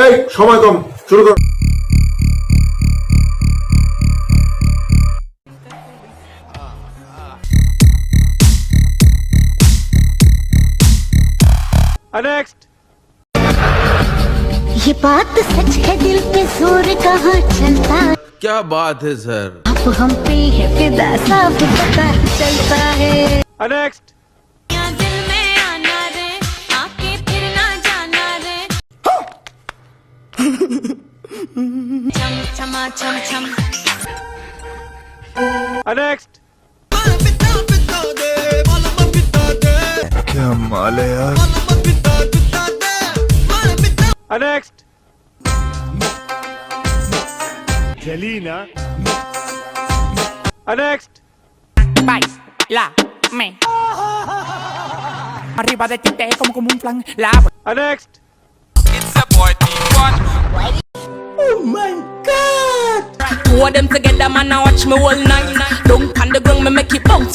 এই সময় কম, শুরু কর। नेक्स्ट। ये बात सच है, दिल पे जोर कहाँ चलता। क्या बात है सर। अब हम पे है फिदा, साफ पता चलता है। नेक्स्ट। दिल में आना रे, आके फिर ना जाना रे। छम छमा छम छम। नेक्स्ट। क्या माल है यार। Next. Selena. Next. Bailame. Arriba de ti te como un flan. La next. two of them together, man. I watch me all night. Don't on the ground, me make it bounce.